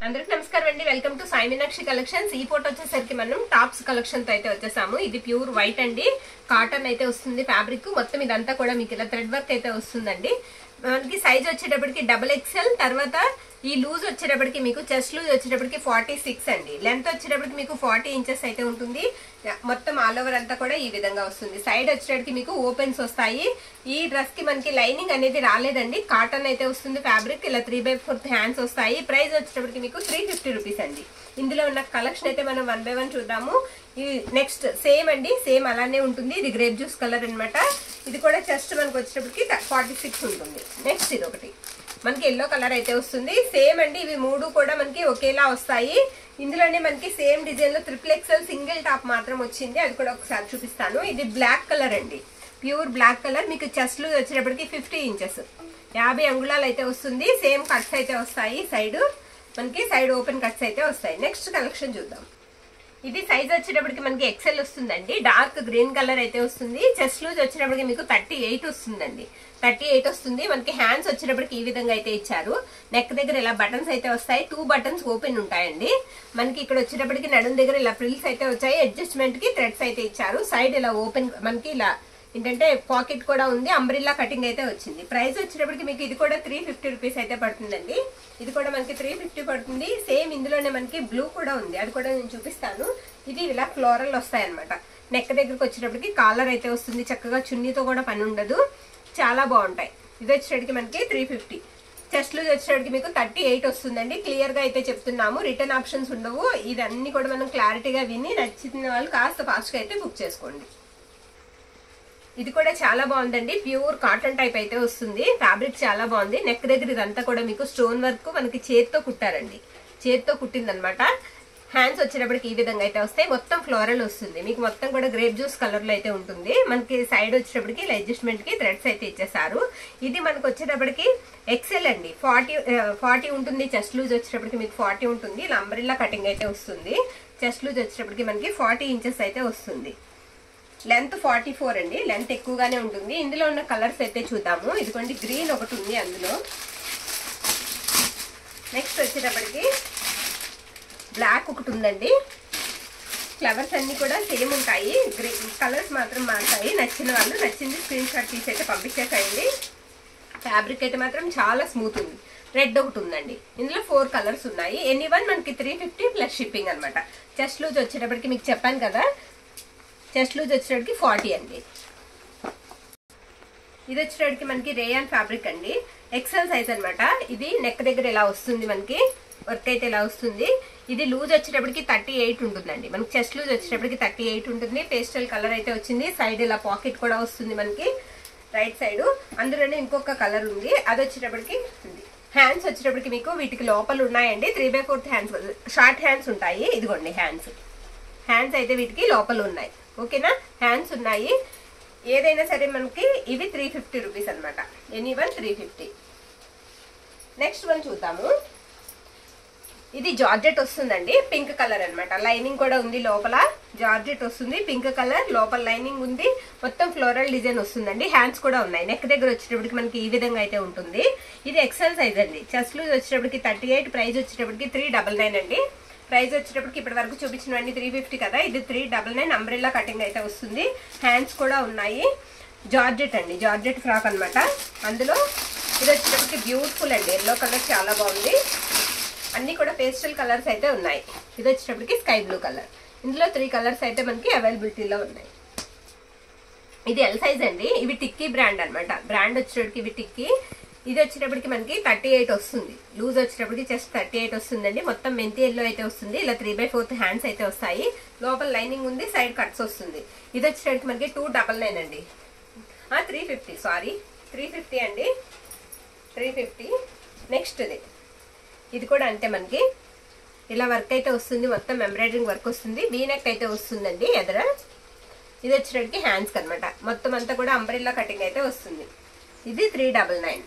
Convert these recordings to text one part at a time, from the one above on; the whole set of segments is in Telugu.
అందరికి నమస్కారం అండి. Welcome to Sai Meenakshi collections. ఈ ఫోటో వచ్చేసరికి మనం టాప్స్ కలెక్షన్ తో అయితే వచ్చేసాము. ఇది ప్యూర్ వైట్ అండి, కాటన్ అయితే వస్తుంది. ఫ్యాబ్రిక్ మొత్తం ఇదంతా కూడా మీకు ఇలా థ్రెడ్ వర్క్ అయితే వస్తుందండి. మనకి సైజ్ వచ్చేటప్పటికి XXL, తర్వాత ఈ లూజ్ వచ్చేటప్పటికి మీకు చెస్ట్ లూజ్ వచ్చేటప్పటికి 46 అండి. లెంత్ వచ్చేటప్పటికి మీకు 40 ఇంచెస్ అయితే ఉంటుంది. మొత్తం ఆల్ ఓవర్ అంతా కూడా ఈ విధంగా వస్తుంది. సైడ్ వచ్చేటప్పటికి మీకు ఓపెన్స్ వస్తాయి. ఈ డ్రెస్ కి మనకి లైనింగ్ అనేది రాలేదండి, కాటన్ అయితే వస్తుంది. ఫ్యాబ్రిక్ ఇలా 3/4 హ్యాండ్స్ వస్తాయి. ప్రైస్ వచ్చేటప్పటికి మీకు 350 రూపీస్ అండి. ఇందులో ఉన్న కలెక్షన్ అయితే మనం 1 by 1 చూద్దాము. ఇది నెక్స్ట్ సేమ్ అండి, సేమ్ అలానే ఉంటుంది. ఇది గ్రేప్ జ్యూస్ కలర్ అనమాట. ఇది కూడా చెస్ట్ మనకు వచ్చేటప్పటికి 46 ఉంటుంది. నెక్స్ట్ ఇది ఒకటి మనకి ఎల్లో కలర్ అయితే వస్తుంది. సేమ్ అండి, ఇవి మూడు కూడా మనకి ఒకేలా వస్తాయి. ఇందులోనే మనకి సేమ్ డిజైన్ లో XXL సింగిల్ టాప్ మాత్రం వచ్చింది, అది కూడా ఒకసారి చూపిస్తాను. ఇది బ్లాక్ కలర్ అండి, ప్యూర్ బ్లాక్ కలర్. మీకు చెస్ట్ లూజ్ వచ్చేటప్పటికి 50 ఇంచెస్ 50 అంగుళాలు అయితే వస్తుంది. సేమ్ కట్స్ అయితే వస్తాయి. సైడ్ మనకి సైడ్ ఓపెన్ కట్స్ అయితే వస్తాయి. నెక్స్ట్ కలెక్షన్ చూద్దాం. ఇది సైజ్ వచ్చేటప్పటికి మనకి XL వస్తుందండి. డార్క్ గ్రీన్ కలర్ అయితే వస్తుంది. చెస్ట్ లూజ్ వచ్చేటప్పటికి మీకు 38 వస్తుందండి. 38 వస్తుంది. మనకి హ్యాండ్స్ వచ్చేటప్పటికి ఈ విధంగా అయితే ఇచ్చారు. నెక్ దగ్గర ఇలా బటన్స్ అయితే వస్తాయి. 2 బటన్స్ ఓపెన్ ఉంటాయండి. మనకి ఇక్కడ వచ్చేటప్పటికి నడుం దగ్గర ఇలా ఫ్రిల్స్ అయితే వచ్చాయి. అడ్జస్ట్మెంట్ కి థ్రెడ్స్ అయితే ఇచ్చారు. సైడ్ ఇలా ఓపెన్ మనకి ఇలా ఏంటంటే పాకెట్ కూడా ఉంది. అంబ్రిల్లా కటింగ్ అయితే వచ్చింది. ప్రైస్ వచ్చేటప్పటికి మీకు ఇది కూడా 350 రూపీస్ అయితే పడుతుందండి. ఇది కూడా మనకి 350 పడుతుంది. సేమ్ ఇందులోనే మనకి బ్లూ కూడా ఉంది, అది కూడా నేను చూపిస్తాను. ఇది ఇలా ఫ్లోరల్ వస్తాయి అనమాట. నెక్ దగ్గరకు వచ్చేటప్పటికి కాలర్ అయితే వస్తుంది. చక్కగా చున్నీతో కూడా పని ఉండదు, చాలా బాగుంటాయి. ఇది వచ్చేటప్పటికి మనకి 350. చెస్ట్ లూజ్ వచ్చేటప్పటికి మీకు 38 వస్తుందండి. క్లియర్ గా అయితే చెప్తున్నాము, రిటర్న్ ఆప్షన్స్ ఉండవు. ఇదన్నీ కూడా మనం క్లారిటీగా విని నచ్చిన వాళ్ళు కాస్త ఫాస్ట్ గా అయితే బుక్ చేసుకోండి. ఇది కూడా చాలా బాగుందండి, ప్యూర్ కాటన్ టైప్ అయితే వస్తుంది. ఫ్యాబ్రిక్ చాలా బాగుంది. నెక్ దగ్గర ఇదంతా కూడా మీకు స్టోన్ వర్క్ మనకి చేతితో కుట్టారండి, చేతితో కుట్టిందనమాట. హ్యాండ్స్ వచ్చేటప్పటికి ఈ విధంగా అయితే వస్తాయి. మొత్తం ఫ్లోరల్ వస్తుంది. మీకు మొత్తం కూడా గ్రేప్ జ్యూస్ కలర్ లో అయితే ఉంటుంది. మనకి సైడ్ వచ్చేటప్పటికి అడ్జస్ట్మెంట్ కి థ్రెడ్స్ అయితే ఇచ్చేసారు. ఇది మనకు వచ్చేటప్పటికి XL అండి. 40 ఉంటుంది. చెస్ట్ లూజ్ వచ్చేటప్పటికి మీకు 40 ఉంటుంది. ఇలా అంబ్రిల్లా కటింగ్ అయితే వస్తుంది. చెస్ట్ లూజ్ వచ్చేటప్పటికి మనకి 40 ఇంచెస్ అయితే వస్తుంది. లెంత్ 44 అండి, లెంత్ ఎక్కువగానే ఉంటుంది. ఇందులో ఉన్న కలర్స్ అయితే చూద్దాము. ఇదిగోండి గ్రీన్ ఒకటి ఉంది అందులో. నెక్స్ట్ వచ్చేటప్పటికి బ్లాక్ ఒకటి ఉందండి. ఫ్లవర్స్ అన్ని కూడా సేమ్ ఉంటాయి, గ్రీన్ కలర్స్ మాత్రం మారుతాయి. నచ్చిన వాళ్ళు నచ్చింది స్క్రీన్ షాట్ తీసి అయితే పంపించేసేయండి. ఫ్యాబ్రిక్ అయితే మాత్రం చాలా స్మూత్ ఉంది. రెడ్ ఒకటి ఉందండి. ఇందులో 4 కలర్స్ ఉన్నాయి. ఎనీవన్ మనకి 350 ప్లస్ షిప్పింగ్ అనమాట. చెస్ట్ లూజ్ వచ్చేటప్పటికి మీకు చెప్పాను కదా, చెస్ట్ లూజ్ వచ్చేటప్పటికి 40 అండి. ఇది వచ్చేటప్పటికి మనకి రేయాన్ ఫ్యాబ్రిక్ అండి, XL సైజ్ అనమాట. ఇది నెక్ దగ్గర ఇలా వస్తుంది, మనకి వర్క్ అయితే ఇలా వస్తుంది. ఇది లూజ్ వచ్చేటప్పటికి 38 ఉంటుందండి. మనకి చెస్ట్ లూజ్ వచ్చేటప్పటికి 38 ఉంటుంది. పేస్టల్ కలర్ అయితే వచ్చింది. సైడ్ ఇలా పాకెట్ కూడా వస్తుంది మనకి రైట్ సైడ్. అందులోనే ఇంకొక కలర్ ఉంది, అది వచ్చేటప్పటికి ఉంది. హ్యాండ్స్ వచ్చేటప్పటికి మీకు వీటికి లోపల ఉన్నాయండి. 3/4 హ్యాండ్స్, షార్ట్ హ్యాండ్స్ ఉంటాయి. ఇదిగోండి హ్యాండ్స్ అయితే వీటికి లోపల ఉన్నాయి. ఓకేనా, హ్యాండ్స్ ఉన్నాయి. ఏదైనా సరే మనకి ఇవి 350 రూపీస్ అనమాట. ఎనీవన్ 350. నెక్స్ట్ వన్ చూద్దాము. ఇది జార్జెట్ వస్తుందండి, పింక్ కలర్ అనమాట. లైనింగ్ కూడా ఉంది లోపల. జార్జెట్ వస్తుంది, పింక్ కలర్, లోపల లైనింగ్ ఉంది. మొత్తం ఫ్లోరల్ డిజైన్ వస్తుందండి. హ్యాండ్స్ కూడా ఉన్నాయి. నెక్ దగ్గర వచ్చేటప్పటికి మనకి ఈ విధంగా అయితే ఉంటుంది. ఇది XL సైజ్ అండి. చెస్ట్ లూజ్ వచ్చేటప్పటికి 38, ప్రైస్ వచ్చేటప్పటికి 399 అండి. ప్రైస్ వచ్చేటప్పటికి ఇప్పటి వరకు చూపించినవన్నీ 350 కదా, ఇది 399. అంబ్రెల్లా కటింగ్ అయితే వస్తుంది. హ్యాండ్స్ కూడా ఉన్నాయి. జార్జెట్ అండి, జార్జెట్ ఫ్రాక్ అనమాట. అందులో ఇది వచ్చేటప్పటికి బ్యూటిఫుల్ అండి, ఎల్లో కలర్ చాలా బాగుంది. అన్ని కూడా పేస్టల్ కలర్స్ అయితే ఉన్నాయి. ఇది వచ్చేటప్పటికి స్కై బ్లూ కలర్. ఇందులో 3 కలర్స్ అయితే మనకి అవైలబిలిటీలో ఉన్నాయి. ఇది L సైజ్ అండి. ఇవి టిక్కీ బ్రాండ్ అనమాట. బ్రాండ్ వచ్చేటప్పటికి ఇవి టిక్కీ. ఇది వచ్చేటప్పటికి మనకి 38 వస్తుంది. లూజ్ వచ్చేటప్పటికి జస్ట్ 38 వస్తుందండి. మొత్తం మెంతి ఎల్లో అయితే వస్తుంది. ఇలా 3/4 హ్యాండ్స్ అయితే వస్తాయి. లోపల లైనింగ్ ఉంది, సైడ్ కట్స్ వస్తుంది. ఇది వచ్చేటప్పటికి మనకి 299 అండి. 350, సారీ 350 అండి, 350. నెక్స్ట్ ఇది కూడా అంతే, మనకి ఇలా వర్క్ అయితే వస్తుంది. మొత్తం ఎంబ్రాయిడరింగ్ వర్క్ వస్తుంది. వీ నెక్ అయితే వస్తుందండి ఎదర. ఇది వచ్చేటప్పటికి హ్యాండ్స్ అనమాట. మొత్తం అంతా కూడా అంబ్రెల్లా కటింగ్ అయితే వస్తుంది. ఇది 399.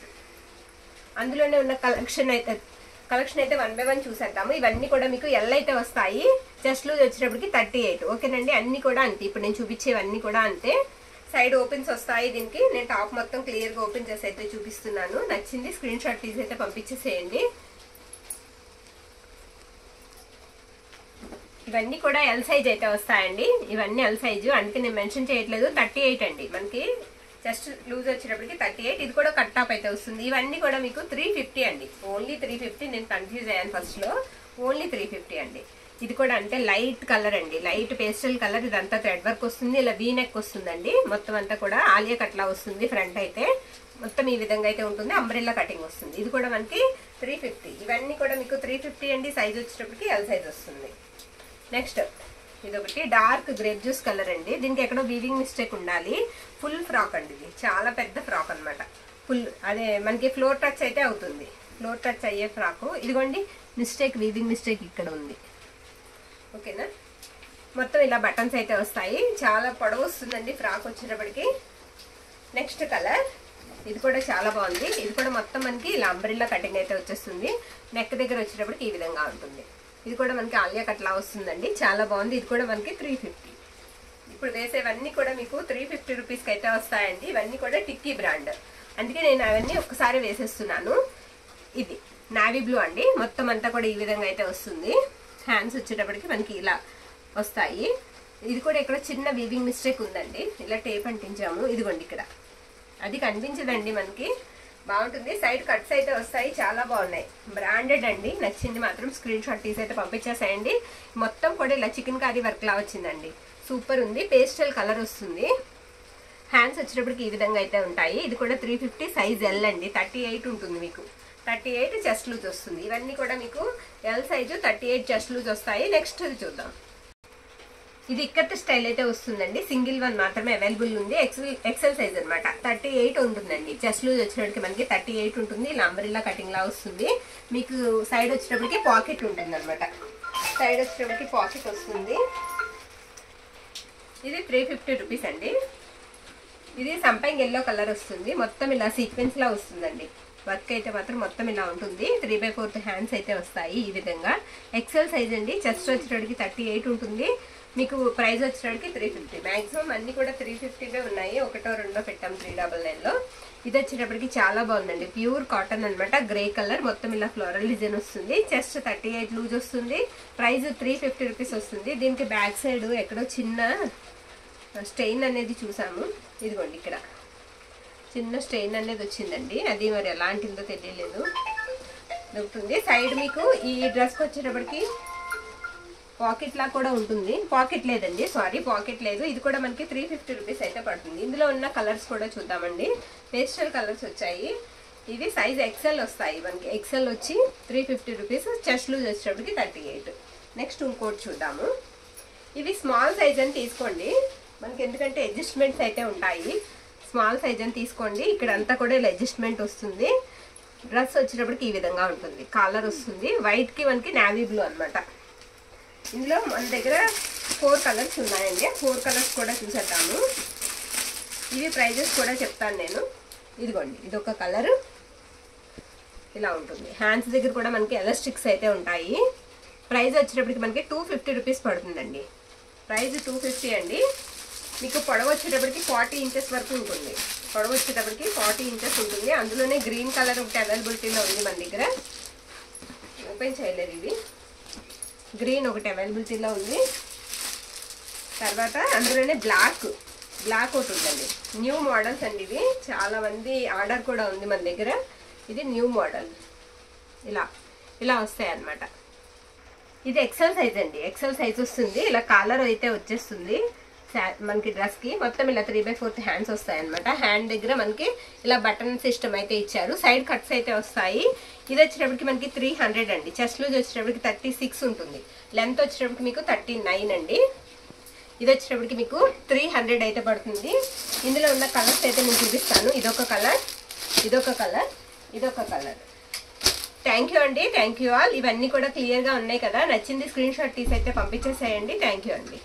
అందులోనే ఉన్న కలెక్షన్ అయితే 1 by 1 చూసేద్దాము. ఇవన్నీ కూడా మీకు L అయితే వస్తాయి. చెస్ట్ లూజ్ వచ్చేటప్పటికి 38. ఓకేనండి, అన్ని కూడా అంతే. ఇప్పుడు నేను చూపించేవన్నీ కూడా అంతే. సైడ్ ఓపెన్స్ వస్తాయి దీనికి. నేను టాప్ మొత్తం క్లియర్ గా ఓపెన్ చేసి అయితే చూపిస్తున్నాను. నచ్చింది స్క్రీన్ షాట్ తీసి అయితే పంపించేసేయండి. ఇవన్నీ కూడా ఎల్ సైజ్ అయితే వస్తాయండి. ఇవన్నీ ఎల్ సైజు, అందుకే నేను మెన్షన్ చేయట్లేదు. 38 అండి మనకి జస్ట్ లూజ్ వచ్చేటప్పటికి 38. ఇది కూడా కట్ టాప్ అయితే వస్తుంది. ఇవన్నీ కూడా మీకు 350 అండి, ఓన్లీ 350. నేను కన్ఫ్యూజ్ అయ్యాను ఫస్ట్ లో, ఓన్లీ 350 అండి. ఇది కూడా అంటే లైట్ కలర్ అండి, లైట్ పేస్టల్ కలర్. ఇదంతా థ్రెడ్ వర్క్ వస్తుంది, ఇలా వీ నెక్ వస్తుందండి. మొత్తం అంతా కూడా ఆలియా కట్లా వస్తుంది. ఫ్రంట్ అయితే మొత్తం ఈ విధంగా అయితే ఉంటుంది, అంబ్రెల్లా కటింగ్ వస్తుంది. ఇది కూడా మనకి 350. ఇవన్నీ కూడా మీకు 350 అండి. సైజ్ వచ్చేటప్పటికి ఎల్ సైజ్ వస్తుంది. నెక్స్ట్ ఇదొకటి డార్క్ గ్రేప్ జ్యూస్ కలర్ అండి. దీనికి ఎక్కడో వీవింగ్ మిస్టేక్ ఉండాలి. ఫుల్ ఫ్రాక్ అండి, ఇది చాలా పెద్ద ఫ్రాక్ అనమాట. ఫుల్ అదే మనకి ఫ్లోర్ టచ్ అయితే అవుతుంది, ఫ్లోర్ టచ్ అయ్యే ఫ్రాక్. ఇదిగోండి మిస్టేక్, వీవింగ్ మిస్టేక్ ఇక్కడ ఉంది. ఓకేనా, మొత్తం ఇలా బటన్స్ అయితే వస్తాయి. చాలా పొడవు వస్తుందండి ఫ్రాక్ వచ్చేటప్పటికి. నెక్స్ట్ కలర్, ఇది కూడా చాలా బాగుంది. ఇది కూడా మొత్తం మనకి ఇలా అంబ్రెల్లా కటింగ్ అయితే వచ్చేస్తుంది. నెక్ దగ్గర వచ్చేటప్పటికి ఈ విధంగా ఉంటుంది. ఇది కూడా మనకి ఆలియా కట్లా వస్తుందండి, చాలా బాగుంది. ఇది కూడా మనకి 350. ఇప్పుడు వేసేవన్నీ కూడా మీకు 350 రూపీస్కి అయితే వస్తాయండి. ఇవన్నీ కూడా టిక్కీ బ్రాండ్, అందుకే నేను అవన్నీ ఒక్కసారి వేసేస్తున్నాను. ఇది నావీ బ్లూ అండి, మొత్తం అంతా కూడా ఈ విధంగా అయితే వస్తుంది. హ్యాండ్స్ వచ్చేటప్పటికి మనకి ఇలా వస్తాయి. ఇది కూడా ఇక్కడ చిన్న వీవింగ్ మిస్టేక్ ఉందండి, ఇలా టేప్ అంటించాము. ఇదిగోండి ఇక్కడ అది కనిపించదండి మనకి, బాగుంటుంది. సైడ్ కట్స్ అయితే వస్తాయి, చాలా బాగున్నాయి. బ్రాండెడ్ అండి, నచ్చింది మాత్రం స్క్రీన్ షాట్ తీసి అయితే పంపించేసేయండి. మొత్తం కూడా ఇలా చికెన్ కర్రీ వర్క్ లా వచ్చిందండి, సూపర్ ఉంది. పేస్టల్ కలర్ వస్తుంది. హ్యాండ్స్ వచ్చేటప్పటికి ఈ విధంగా అయితే ఉంటాయి. ఇది కూడా 350, సైజ్ ఎల్ అండి. 38 ఉంటుంది మీకు, 38 చెస్ట్ లూజ్ వస్తుంది. ఇవన్నీ కూడా మీకు ఎల్ సైజు, 38 చెస్ట్ లూజ్ వస్తాయి. నెక్స్ట్ ఇది చూద్దాం. ఇది ఇక్కత్ స్టైల్ అయితే వస్తుందండి, సింగిల్ వన్ మాత్రమే అవైలబుల్ ఉంది. ఎక్సెల్ సైజ్ అనమాట, 38 ఉంటుందండి. చెస్ట్ లూజ్ వచ్చేటప్పటికి మనకి 38 ఉంటుంది. ఇలా అంబ్రెల్లా కటింగ్ లా వస్తుంది. మీకు సైడ్ వచ్చేటప్పటికి పాకెట్ ఉంటుంది అనమాట, సైడ్ వచ్చేటప్పటికి పాకెట్ వస్తుంది. ఇది 350 రూపీస్ అండి. ఇది సంపంగ్ ఎల్లో కలర్ వస్తుంది, మొత్తం ఇలా సీక్వెన్స్ లా వస్తుందండి. వర్క్ అయితే మాత్రం మొత్తం ఇలా ఉంటుంది. 3/4 హ్యాండ్స్ అయితే వస్తాయి ఈ విధంగా. ఎక్సెల్ సైజ్ అండి. చెస్ట్ వచ్చేటప్పటికి 38 ఉంటుంది. మీకు ప్రైస్ వచ్చేటప్పటికి 350. మాక్సిమం అన్ని కూడా 350 ఉన్నాయి, ఒకటో రెండో పెట్టాం 399లో. ఇది వచ్చేటప్పటికి చాలా బాగుందండి, ప్యూర్ కాటన్ అనమాట, గ్రే కలర్. మొత్తం ఇలా ఫ్లోరల్ డిజైన్ వస్తుంది. చెస్ట్ 38 లూజ్ వస్తుంది. ప్రైస్ 350 రూపీస్ వస్తుంది. దీనికి బ్యాక్ సైడ్ ఎక్కడో చిన్న స్టెయిన్ అనేది చూసాము. ఇదిగోండి ఇక్కడ చిన్న స్టెయిన్ అనేది వచ్చిందండి, అది మరి ఎలాంటిదో తెలియలేదు, దొరుకుతుంది. సైడ్ మీకు ఈ డ్రెస్కి వచ్చేటప్పటికి పాకెట్ లా కూడా ఉంటుంది. పాకెట్ లేదండి, సారీ పాకెట్ లేదు. ఇది కూడా మనకి 350 రూపీస్ అయితే పడుతుంది. ఇందులో ఉన్న కలర్స్ కూడా చూద్దామండి. పేస్టల్ కలర్స్ వచ్చాయి. ఇవి సైజ్ ఎక్సెల్ వస్తాయి మనకి. ఎక్సెల్ వచ్చి 350 రూపీస్, చెస్ట్ లూజ్ వచ్చేటప్పటికి 38. నెక్స్ట్ ఇంకోటి చూద్దాము. ఇవి స్మాల్ సైజ్ అని తీసుకోండి మనకి, ఎందుకంటే అడ్జస్ట్మెంట్స్ అయితే ఉంటాయి. స్మాల్ సైజ్ అని తీసుకోండి. ఇక్కడ అంతా కూడా ఇలా అడ్జస్ట్మెంట్ వస్తుంది. డ్రెస్ వచ్చేటప్పటికి ఈ విధంగా ఉంటుంది. కాలర్ వస్తుంది. వైట్కి మనకి నావీ బ్లూ అనమాట. ఇందులో మన దగ్గర 4 కలర్స్ ఉన్నాయండి. 4 కలర్స్ కూడా చూసేద్దాము. ఇవి ప్రైజెస్ కూడా చెప్తాను నేను. ఇదిగోండి ఇదొక కలర్, ఇలా ఉంటుంది. హ్యాండ్స్ దగ్గర కూడా మనకి ఎలాస్టిక్స్ అయితే ఉంటాయి. ప్రైస్ వచ్చేటప్పటికి మనకి 250 రూపీస్ పడుతుందండి. ప్రైస్ 250 అండి. మీకు పొడవు వచ్చేటప్పటికి 40 ఇంచెస్ వరకు ఉంటుంది. పొడవు వచ్చేటప్పటికి 40 ఇంచెస్ ఉంటుంది. అందులోనే గ్రీన్ కలర్ ఒకటి అవైలబిలిటీలో ఉంది మన దగ్గర, ఓపెన్ చేయలేదు. ఇది గ్రీన్ ఒకటి అవైలబిలిటీలో ఉంది. తర్వాత అందులోనే బ్లాక్ ఒకటి ఉందండి. న్యూ మోడల్స్ అండి ఇవి, చాలా మంది ఆర్డర్ కూడా ఉంది మన దగ్గర. ఇది న్యూ మోడల్, ఇలా వస్తాయి అన్నమాట. ఇది ఎక్సెల్ సైజ్ అండి. ఎక్సెల్ సైజ్ వస్తుంది. ఇలా కాలర్ అయితే వచ్చేస్తుంది మనకి డ్రెస్ కి. మొత్తం ఇలా 3/4 హ్యాండ్స్ వస్తాయి అనమాట. హ్యాండ్ దగ్గర మనకి ఇలా బటన్ సిస్టమ్ అయితే ఇచ్చారు. సైడ్ కట్స్ అయితే వస్తాయి. ఇది వచ్చేటప్పటికి మనకి 300 అండి. చెస్ట్ లూజ్ వచ్చేటప్పటికి 36 ఉంటుంది. లెంత్ వచ్చేటప్పటికి మీకు 39 అండి. ఇది వచ్చేటప్పటికి మీకు 300 అయితే పడుతుంది. ఇందులో ఉన్న కలర్స్ అయితే నేను చూపిస్తాను. ఇదొక కలర్, ఇదొక కలర్, ఇదొక కలర్. థ్యాంక్ యూ అండి, థ్యాంక్ యూ ఆల్. ఇవన్నీ కూడా క్లియర్గా ఉన్నాయి కదా. నచ్చింది స్క్రీన్ షాట్ తీసి అయితే పంపించేసేయండి. థ్యాంక్ యూ అండి.